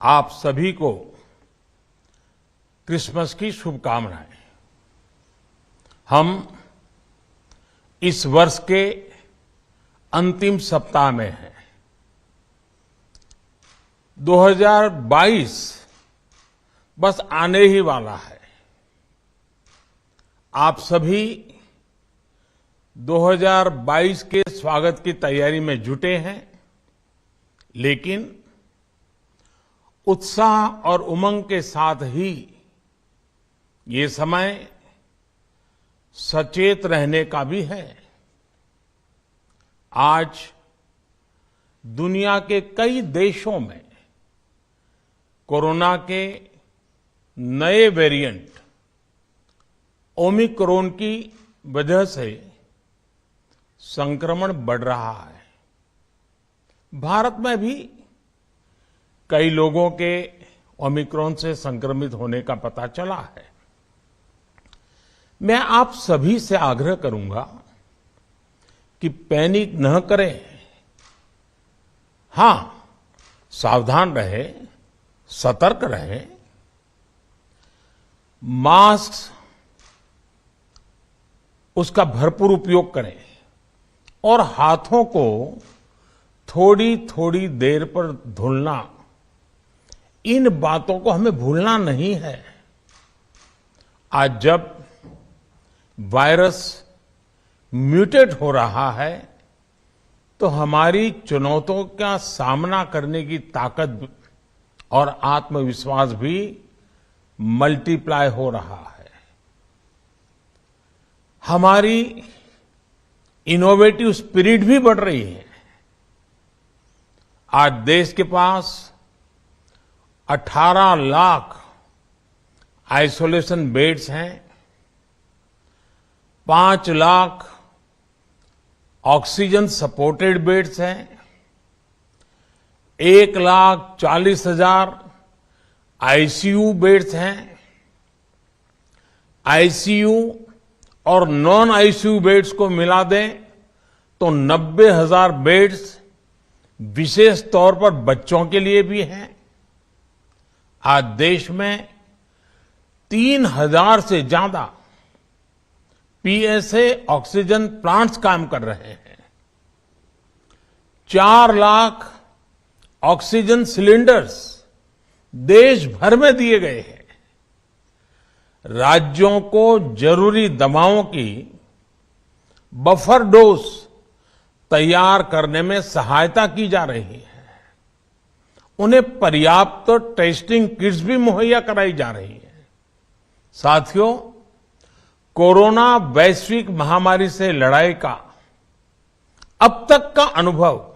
आप सभी को क्रिसमस की शुभकामनाएं। हम इस वर्ष के अंतिम सप्ताह में हैं। 2022 बस आने ही वाला है। आप सभी 2022 के स्वागत की तैयारी में जुटे हैं, लेकिन उत्साह और उमंग के साथ ही ये समय सचेत रहने का भी है। आज दुनिया के कई देशों में कोरोना के नए वेरिएंट ओमिक्रॉन की वजह से संक्रमण बढ़ रहा है। भारत में भी कई लोगों के ओमिक्रॉन से संक्रमित होने का पता चला है। मैं आप सभी से आग्रह करूंगा कि पैनिक न करें। हां, सावधान रहें, सतर्क रहें, मास्क उसका भरपूर उपयोग करें और हाथों को थोड़ी थोड़ी देर पर धुलना, इन बातों को हमें भूलना नहीं है। आज जब वायरस म्यूटेट हो रहा है तो हमारी चुनौतियों का सामना करने की ताकत और आत्मविश्वास भी मल्टीप्लाई हो रहा है। हमारी इनोवेटिव स्पिरिट भी बढ़ रही है। आज देश के पास 18 लाख आइसोलेशन बेड्स हैं, 5 लाख ऑक्सीजन सपोर्टेड बेड्स हैं, 1,40,000 आईसीयू बेड्स हैं। आईसीयू और नॉन आईसीयू बेड्स को मिला दें तो 90,000 बेड्स विशेष तौर पर बच्चों के लिए भी हैं। आज देश में 3,000 से ज्यादा पीएसए ऑक्सीजन प्लांट्स काम कर रहे हैं। 4 लाख ऑक्सीजन सिलेंडर्स देश भर में दिए गए हैं। राज्यों को जरूरी दवाओं की बफर डोज तैयार करने में सहायता की जा रही है। उन्हें पर्याप्त टेस्टिंग किट्स भी मुहैया कराई जा रही है। साथियों, कोरोना वैश्विक महामारी से लड़ाई का अब तक का अनुभव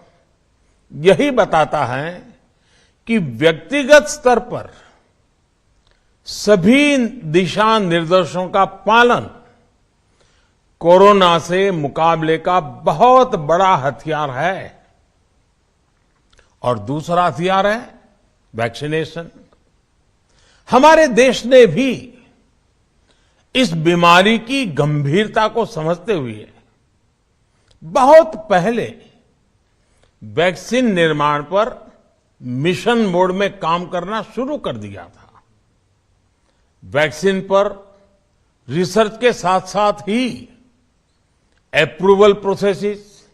यही बताता है कि व्यक्तिगत स्तर पर सभी दिशा निर्देशों का पालन कोरोना से मुकाबले का बहुत बड़ा हथियार है। और दूसरा हथियार है वैक्सीनेशन। हमारे देश ने भी इस बीमारी की गंभीरता को समझते हुए बहुत पहले वैक्सीन निर्माण पर मिशन मोड में काम करना शुरू कर दिया था। वैक्सीन पर रिसर्च के साथ साथ ही approval processes,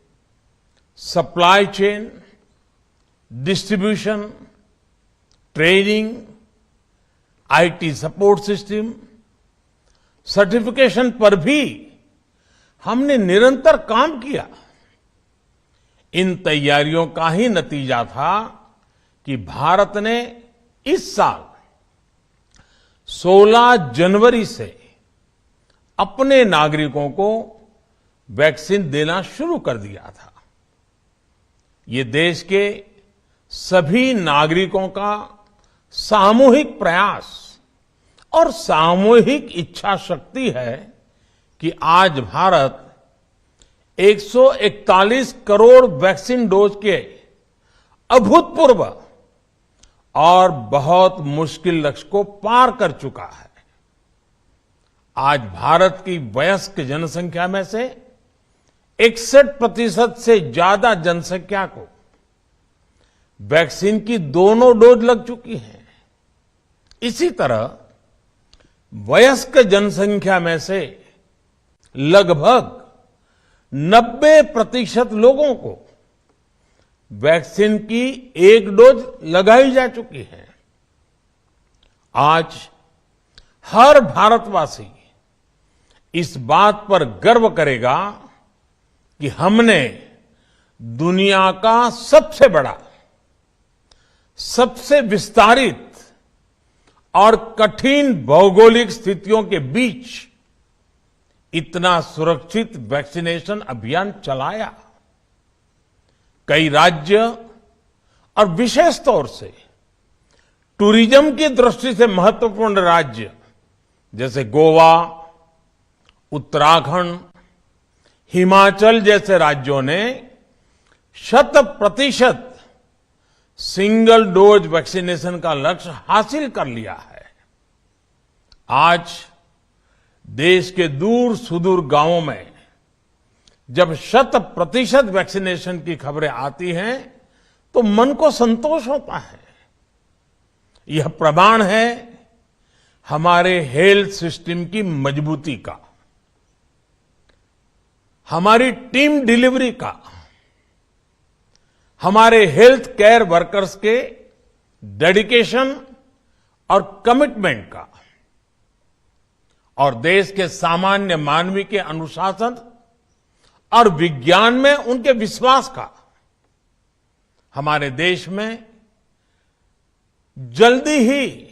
supply chain, distribution, training, IT support system, certification पर भी हमने निरंतर काम किया। इन तैयारियों का ही नतीजा था कि भारत ने इस साल 16 जनवरी से अपने नागरिकों को वैक्सीन देना शुरू कर दिया था। ये देश के सभी नागरिकों का सामूहिक प्रयास और सामूहिक इच्छा शक्ति है कि आज भारत 141 करोड़ वैक्सीन डोज के अभूतपूर्व और बहुत मुश्किल लक्ष्य को पार कर चुका है। आज भारत की वयस्क जनसंख्या में से 61% से ज्यादा जनसंख्या को वैक्सीन की दोनों डोज लग चुकी हैं। इसी तरह वयस्क जनसंख्या में से लगभग 90% लोगों को वैक्सीन की एक डोज लगाई जा चुकी है। आज हर भारतवासी इस बात पर गर्व करेगा कि हमने दुनिया का सबसे बड़ा, सबसे विस्तारित और कठिन भौगोलिक स्थितियों के बीच इतना सुरक्षित वैक्सीनेशन अभियान चलाया। कई राज्य और विशेष तौर से टूरिज्म की दृष्टि से महत्वपूर्ण राज्य जैसे गोवा, उत्तराखंड, हिमाचल जैसे राज्यों ने 100% सिंगल डोज वैक्सीनेशन का लक्ष्य हासिल कर लिया है। आज देश के दूर सुदूर गांवों में जब 100% वैक्सीनेशन की खबरें आती हैं तो मन को संतोष होता है। यह प्रमाण है हमारे हेल्थ सिस्टम की मजबूती का, हमारी टीम डिलीवरी का, हमारे हेल्थ केयर वर्कर्स के डेडिकेशन और कमिटमेंट का, और देश के सामान्य मानवी के अनुशासन और विज्ञान में उनके विश्वास का। हमारे देश में जल्दी ही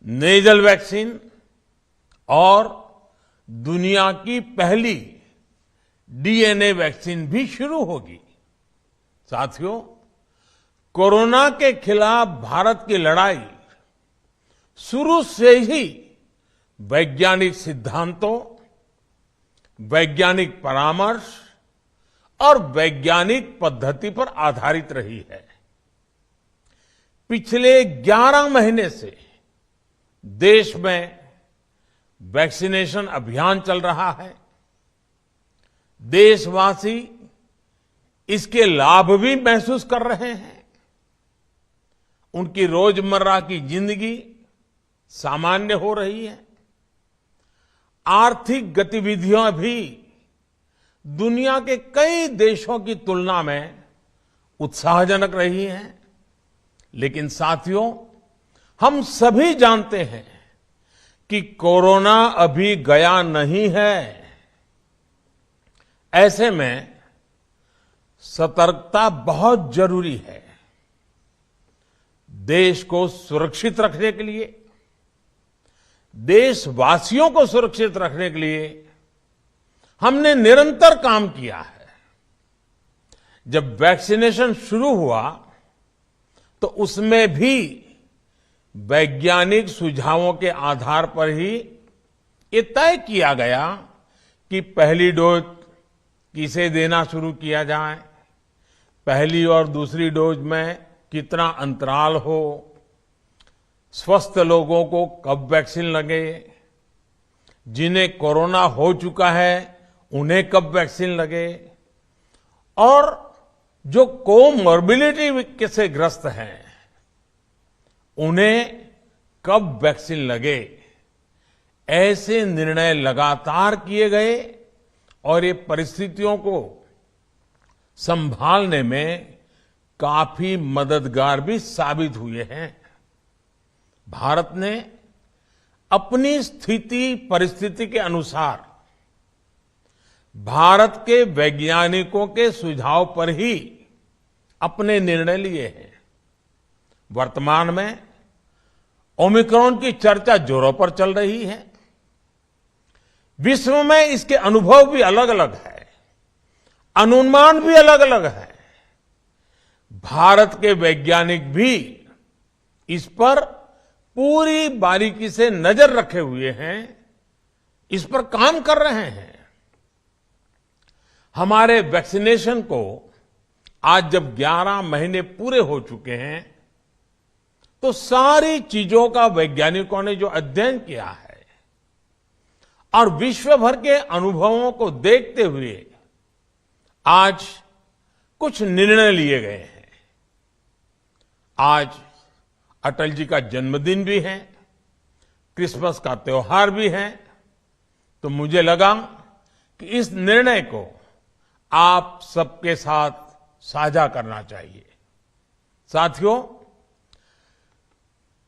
नेजल वैक्सीन और दुनिया की पहली डीएनए वैक्सीन भी शुरू होगी। साथियों, कोरोना के खिलाफ भारत की लड़ाई शुरू से ही वैज्ञानिक सिद्धांतों, वैज्ञानिक परामर्श और वैज्ञानिक पद्धति पर आधारित रही है। पिछले 11 महीने से देश में वैक्सीनेशन अभियान चल रहा है। देशवासी इसके लाभ भी महसूस कर रहे हैं। उनकी रोजमर्रा की जिंदगी सामान्य हो रही है। आर्थिक गतिविधियां भी दुनिया के कई देशों की तुलना में उत्साहजनक रही हैं। लेकिन साथियों, हम सभी जानते हैं कि कोरोना अभी गया नहीं है। ऐसे में सतर्कता बहुत जरूरी है। देश को सुरक्षित रखने के लिए, देशवासियों को सुरक्षित रखने के लिए हमने निरंतर काम किया है। जब वैक्सीनेशन शुरू हुआ तो उसमें भी वैज्ञानिक सुझावों के आधार पर ही ये तय किया गया कि पहली डोज किसे देना शुरू किया जाए, पहली और दूसरी डोज में कितना अंतराल हो, स्वस्थ लोगों को कब वैक्सीन लगे, जिन्हें कोरोना हो चुका है उन्हें कब वैक्सीन लगे, और जो कोमॉर्बिडिटी से ग्रस्त हैं उन्हें कब वैक्सीन लगे। ऐसे निर्णय लगातार किए गए और ये परिस्थितियों को संभालने में काफी मददगार भी साबित हुए हैं। भारत ने अपनी स्थिति परिस्थिति के अनुसार भारत के वैज्ञानिकों के सुझाव पर ही अपने निर्णय लिए हैं। वर्तमान में ओमिक्रॉन की चर्चा जोरों पर चल रही है। विश्व में इसके अनुभव भी अलग अलग है, अनुमान भी अलग अलग है। भारत के वैज्ञानिक भी इस पर पूरी बारीकी से नजर रखे हुए हैं, इस पर काम कर रहे हैं। हमारे वैक्सीनेशन को आज जब 11 महीने पूरे हो चुके हैं तो सारी चीजों का वैज्ञानिकों ने जो अध्ययन किया है और विश्व भर के अनुभवों को देखते हुए आज कुछ निर्णय लिए गए हैं। आज अटल जी का जन्मदिन भी है, क्रिसमस का त्योहार भी है, तो मुझे लगा कि इस निर्णय को आप सबके साथ साझा करना चाहिए। साथियों,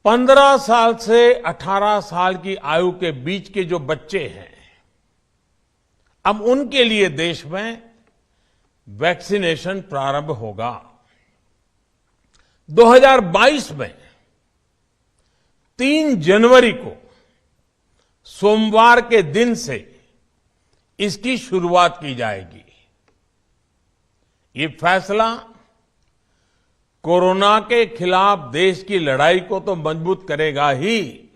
15 साल से 18 साल की आयु के बीच के जो बच्चे हैं, अब उनके लिए देश में वैक्सीनेशन प्रारंभ होगा। 2022 में 3 जनवरी को सोमवार के दिन से इसकी शुरुआत की जाएगी। ये फैसला कोरोना के खिलाफ देश की लड़ाई को तो मजबूत करेगा ही,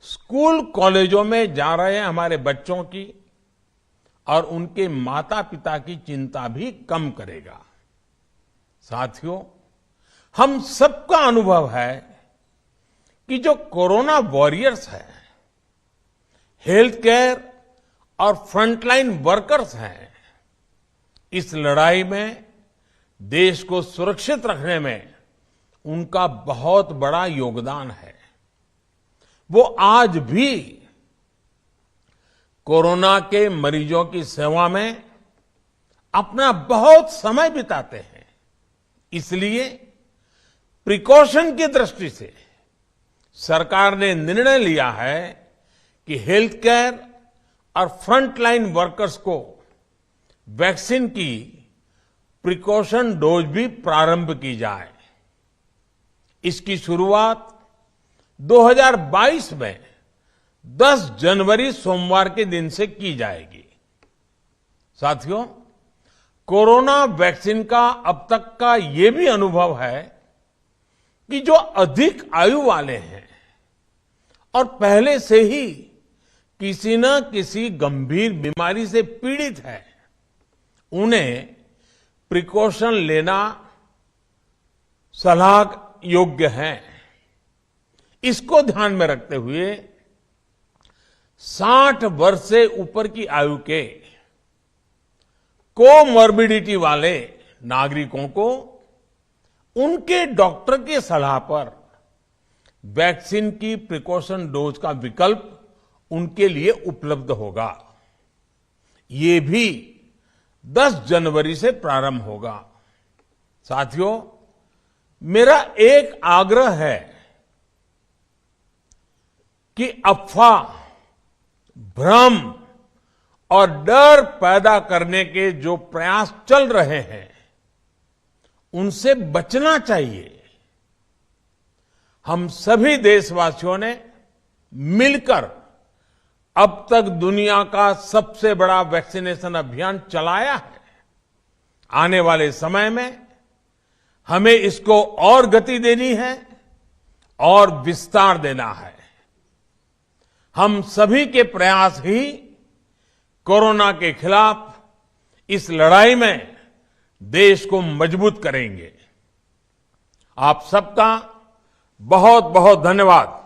स्कूल कॉलेजों में जा रहे हमारे बच्चों की और उनके माता पिता की चिंता भी कम करेगा। साथियों, हम सबका अनुभव है कि जो कोरोना वॉरियर्स हैं, हेल्थ केयर और फ्रंटलाइन वर्कर्स हैं, इस लड़ाई में देश को सुरक्षित रखने में उनका बहुत बड़ा योगदान है। वो आज भी कोरोना के मरीजों की सेवा में अपना बहुत समय बिताते हैं। इसलिए प्रिकॉशन की दृष्टि से सरकार ने निर्णय लिया है कि हेल्थ केयर और फ्रंटलाइन वर्कर्स को वैक्सीन की प्रिकॉशन डोज भी प्रारंभ की जाए। इसकी शुरुआत 2022 में 10 जनवरी सोमवार के दिन से की जाएगी। साथियों, कोरोना वैक्सीन का अब तक का ये भी अनुभव है कि जो अधिक आयु वाले हैं और पहले से ही किसी न किसी गंभीर बीमारी से पीड़ित है, उन्हें प्रिकॉशन लेना सलाह योग्य है। इसको ध्यान में रखते हुए 60 वर्ष से ऊपर की आयु के कोमॉर्बिडिटी वाले नागरिकों को उनके डॉक्टर की सलाह पर वैक्सीन की प्रिकॉशन डोज का विकल्प उनके लिए उपलब्ध होगा। ये भी 10 जनवरी से प्रारंभ होगा। साथियों, मेरा एक आग्रह है कि अफवाह, भ्रम और डर पैदा करने के जो प्रयास चल रहे हैं, उनसे बचना चाहिए। हम सभी देशवासियों ने मिलकर अब तक दुनिया का सबसे बड़ा वैक्सीनेशन अभियान चलाया है। आने वाले समय में हमें इसको और गति देनी है और विस्तार देना है। हम सभी के प्रयास ही कोरोना के खिलाफ इस लड़ाई में देश को मजबूत करेंगे। आप सबका बहुत बहुत धन्यवाद।